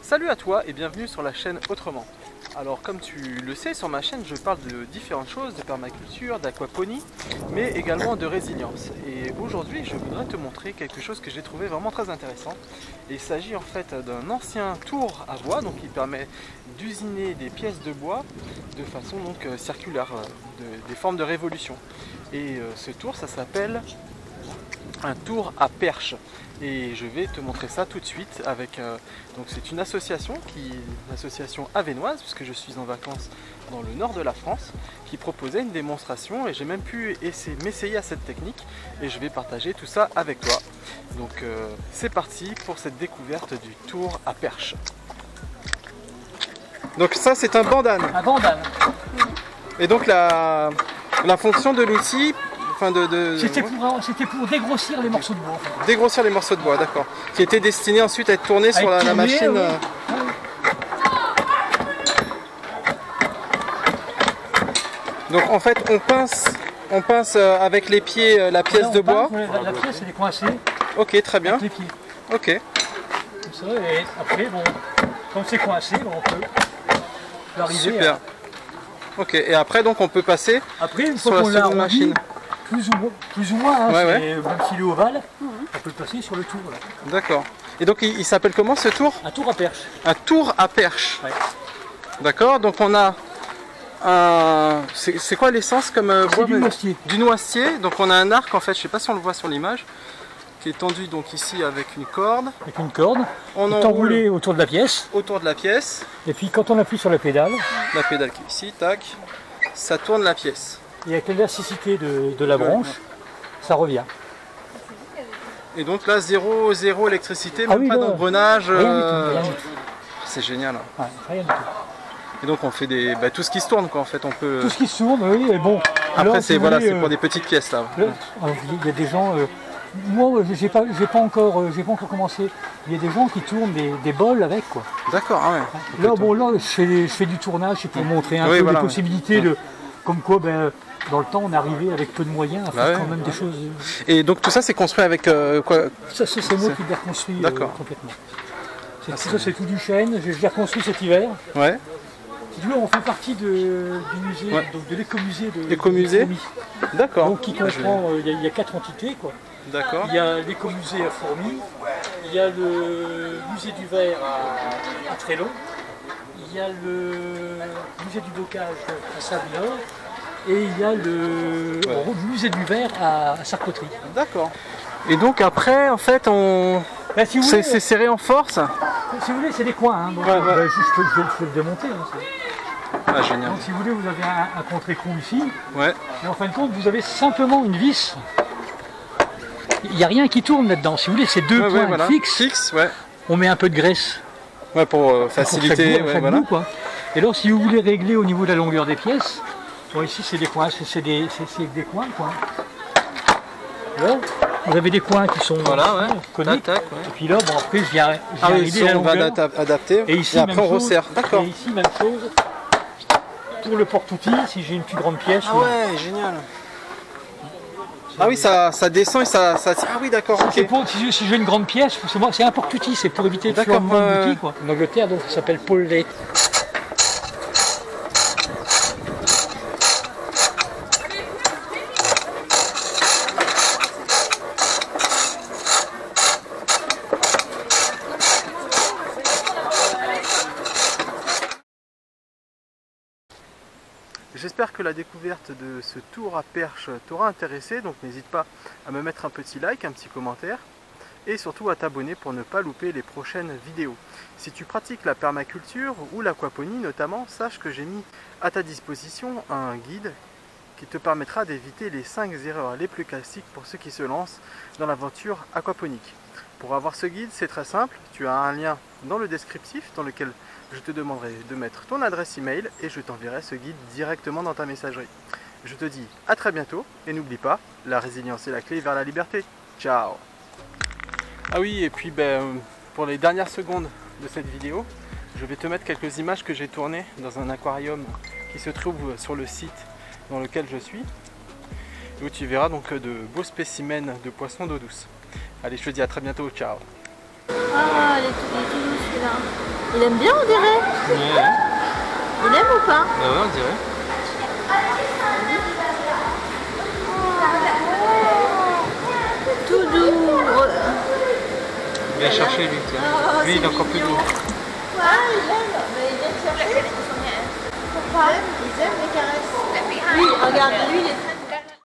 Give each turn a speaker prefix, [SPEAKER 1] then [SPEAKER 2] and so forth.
[SPEAKER 1] Salut à toi et bienvenue sur la chaîne Autrement. Alors comme tu le sais, sur ma chaîne je parle de différentes choses, de permaculture, d'aquaponie, mais également de résilience. Et aujourd'hui je voudrais te montrer quelque chose que j'ai trouvé vraiment très intéressant. Et il s'agit en fait d'un ancien tour à bois, donc qui permet d'usiner des pièces de bois de façon donc circulaire, des formes de révolution. Et ce tour ça s'appelle un tour à perche. Et je vais te montrer ça tout de suite avec donc c'est une association avenoise, puisque je suis en vacances dans le nord de la France, qui proposait une démonstration et j'ai même pu m'essayer à cette technique et je vais partager tout ça avec toi. Donc c'est parti pour cette découverte du tour à perche. Donc ça c'est un bandane.
[SPEAKER 2] Un bandane.
[SPEAKER 1] Et donc la fonction de l'outil,
[SPEAKER 2] C'était pour dégrossir les morceaux de bois. En fait.
[SPEAKER 1] Dégrossir les morceaux de bois, d'accord. Qui étaient destinés ensuite à être tournés sur la machine. Oui. Donc en fait on pince avec les pieds la pièce de bois.
[SPEAKER 2] La pièce elle est coincée.
[SPEAKER 1] Ok, très bien.
[SPEAKER 2] Avec les pieds.
[SPEAKER 1] Ok.
[SPEAKER 2] Comme ça, et après, bon, comme c'est coincé, on peut l'arriver.
[SPEAKER 1] Super. Ok, et après donc on peut passer
[SPEAKER 2] sur la seconde
[SPEAKER 1] machine.
[SPEAKER 2] Plus ou moins, hein,
[SPEAKER 1] ouais.
[SPEAKER 2] Même s'il est ovale, on peut le passer sur le tour.
[SPEAKER 1] D'accord. Et donc il s'appelle comment ce tour?
[SPEAKER 2] Un tour à perche.
[SPEAKER 1] Un tour à perche.
[SPEAKER 2] Ouais.
[SPEAKER 1] D'accord, donc on a un... C'est quoi l'essence comme bois?
[SPEAKER 2] Du noisetier.
[SPEAKER 1] Du noisetier, donc on a un arc en fait, je sais pas si on le voit sur l'image, qui est tendu donc ici avec une corde.
[SPEAKER 2] Avec une corde,
[SPEAKER 1] on
[SPEAKER 2] enroulé autour de la pièce.
[SPEAKER 1] Autour de la pièce.
[SPEAKER 2] Et puis quand on appuie sur la pédale.
[SPEAKER 1] La pédale qui est ici, tac, ça tourne la pièce.
[SPEAKER 2] Et avec l'élasticité de la branche, ça revient.
[SPEAKER 1] Et donc là, zéro électricité, même pas d'engrenage. C'est génial.
[SPEAKER 2] Ouais, rien du tout.
[SPEAKER 1] Et donc on fait tout ce qui se tourne quoi en fait. On peut...
[SPEAKER 2] Tout ce qui se tourne, oui, et bon.
[SPEAKER 1] Après c'est pour des petites pièces là.
[SPEAKER 2] Il y a des gens. Moi, j'ai pas encore commencé. Il y a des gens qui tournent des bols avec quoi.
[SPEAKER 1] D'accord, ah ouais.
[SPEAKER 2] Là, bon, là, je fais du tournage, c'est pour montrer un peu les possibilités de. Comme quoi, dans le temps, on est arrivé avec peu de moyens à faire quand même des choses.
[SPEAKER 1] Et donc tout ça, c'est construit avec quoi?
[SPEAKER 2] Ça, c'est moi qui l'ai reconstruit complètement. Ça, c'est tout du chêne. Je l'ai reconstruit cet hiver.
[SPEAKER 1] Ouais.
[SPEAKER 2] Si tu veux, on fait partie du musée, donc de l'écomusée de
[SPEAKER 1] l'écomusée. D'accord.
[SPEAKER 2] Donc qui comprend, il y a 4 entités quoi.
[SPEAKER 1] D'accord.
[SPEAKER 2] Il y a l'écomusée à Fourmies, il y a le musée du verre à Trélon, il y a le musée du bocage à Saint-Nord et il y a le musée du verre à Sarcoterie.
[SPEAKER 1] D'accord. Et donc après, en fait, c'est serré en force.
[SPEAKER 2] Si vous voulez, c'est des coins. Hein, donc, je peux le démonter.
[SPEAKER 1] Ah, génial.
[SPEAKER 2] Donc si vous voulez, vous avez un contre-écrou ici.
[SPEAKER 1] Ouais.
[SPEAKER 2] Et en fin de compte, vous avez simplement une vis. Il n'y a rien qui tourne là-dedans. Si vous voulez, c'est deux points fixes. On met un peu de graisse.
[SPEAKER 1] Ouais, pour faciliter.
[SPEAKER 2] Chaque bout, quoi. Et alors, si vous voulez régler au niveau de la longueur des pièces, bon, ici c'est des coins, c'est des coins, quoi. Là, vous avez des coins qui sont coniques. Et puis là, bon, après, je viens arriver à la longueur.
[SPEAKER 1] Adapter.
[SPEAKER 2] Et ici,
[SPEAKER 1] après, on resserre. D'accord.
[SPEAKER 2] Et ici, même chose. Pour le porte-outil, si j'ai une plus grande pièce.
[SPEAKER 1] Ah ouais, génial. Ah oui, ça descend et ça... Ah oui, d'accord.
[SPEAKER 2] Si j'ai une grande pièce, c'est un porte-outil, c'est pour éviter de faire un d'outil, quoi. En Angleterre, donc, ça s'appelle Paul Late.
[SPEAKER 1] J'espère que la découverte de ce tour à perche t'aura intéressé, donc n'hésite pas à me mettre un petit like, un petit commentaire et surtout à t'abonner pour ne pas louper les prochaines vidéos. Si tu pratiques la permaculture ou l'aquaponie notamment, sache que j'ai mis à ta disposition un guide qui te permettra d'éviter les 5 erreurs les plus classiques pour ceux qui se lancent dans l'aventure aquaponique. Pour avoir ce guide, c'est très simple, tu as un lien dans le descriptif dans lequel je te demanderai de mettre ton adresse email et je t'enverrai ce guide directement dans ta messagerie. Je te dis à très bientôt et n'oublie pas, la résilience est la clé vers la liberté. Ciao! Ah oui, et puis pour les dernières secondes de cette vidéo, je vais te mettre quelques images que j'ai tournées dans un aquarium qui se trouve sur le site dans lequel je suis, où tu verras donc de beaux spécimens de poissons d'eau douce. Allez, je te dis à très bientôt, ciao.
[SPEAKER 3] Ah, il est tout doux celui-là. Il aime bien, on dirait.
[SPEAKER 1] Ouais.
[SPEAKER 3] Il aime ou pas?
[SPEAKER 1] Bah ouais, on dirait.
[SPEAKER 3] Tout doux.
[SPEAKER 1] Viens chercher lui, tiens. Lui, il est encore plus doux.
[SPEAKER 3] Ouais, il aime. Mais il aime chercher. Pourquoi? Ils aiment les caresses. Oui, regarde, lui, il est très